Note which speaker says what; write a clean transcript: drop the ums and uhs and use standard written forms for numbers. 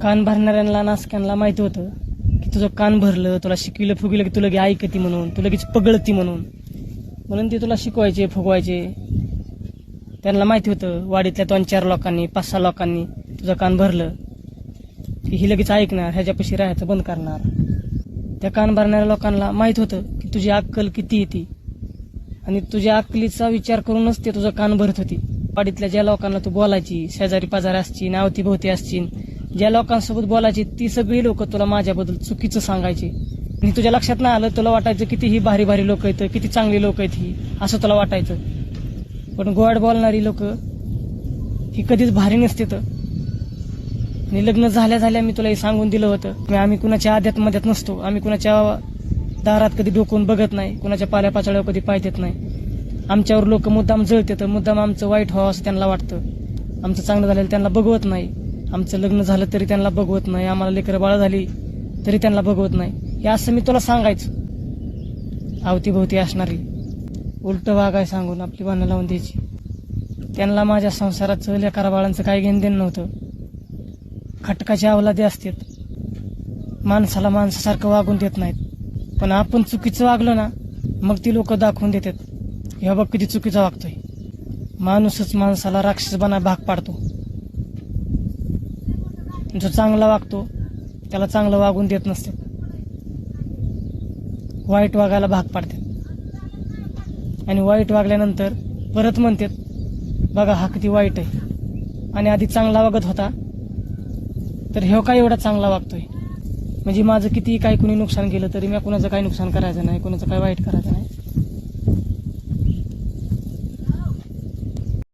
Speaker 1: कान भरणाऱ्यांना नासक्यांना माहिती होतं की तुझं कान भरलं, तुला शिकविलं फुगलं की तुला ऐकती म्हणून, तू लगेच पगळती म्हणून ते तुला शिकवायचे फुगवायचे. त्यांना माहिती होतं वाडीतल्या 2-4 लोकांनी 5-6 लोकांनी तुझं कान भरलं की ही लगेच ऐकणार, ह्याच्यापाशी राहायचं बंद करणार. त्या कान भरणाऱ्या लोकांना माहित होतं की तुझी अक्कल किती येते आणि तुझ्या अक्कलीचा विचार करूनच ते तुझं कान भरत होती. वाडीतल्या ज्या लोकांना तू बोलायची, शेजारी पाजारी असतील, अवतीभोवती असतील, ज्या लोकांसोबत बोलायची ती सगळी लोक तुला माझ्याबद्दल चुकीचं सांगायची आणि तुझ्या लक्षात नाही आलं. तुला वाटायचं किती ही भारी भारी लोक आहेत, किती चांगली लोक आहेत ही, असं तुला वाटायचं. पण गोड बोलणारी लोक ही कधीच भारी नसते. तर आणि लग्न झाल्या मी तुला हे सांगून दिलं होतं, आम्ही कुणाच्या आद्यात मध्यात नसतो, आम्ही कुणाच्या दारात कधी डोकून बघत नाही, कुणाच्या पाल्यापाचळ्यावर कधी पाय देत नाही. आमच्यावर लोक मुद्दाम जळतात, मुद्दाम आमचं वाईट व्हावं असं त्यांना वाटतं. आमचं चांगलं झालेलं त्यांना बघवत नाही, आमचं लग्न झालं तरी त्यांना बघवत नाही, आम्हाला लेकरं बाळ झाली तरी त्यांना बघवत नाही. हे असं मी तुला सांगायचं. अवतीभोवती असणारी उलट वागाय सांगून आपली भांडणं लावून द्यायची. त्यांना माझ्या संसाराचं लेकरा बाळांचं काही घेणं देणं नव्हतं. खटकाच्या अवलादे असतात, माणसाला माणसासारखं वागून देत नाहीत. पण आपण चुकीचं वागलो ना, मग ती लोक दाखवून देतात, ह्या बघ किती चुकीचा वागतोय. माणूसच माणसाला राक्षस बना भाग पाडतो. जो चांगला वागतो त्याला चांगलं वागून देत नसते, वाईट वागायला भाग पाडतात. आणि वाईट वागल्यानंतर परत म्हणतात बघा हा किती वाईट आहे, आणि आधी चांगला वागत होता तर ह्यो काय एवढा चांगला वागतोय. म्हणजे माझं किती काही कुणी नुकसान केलं तरी मी कुणाचं काही नुकसान करायचं नाही, कुणाचं काही वाईट करायचं नाही.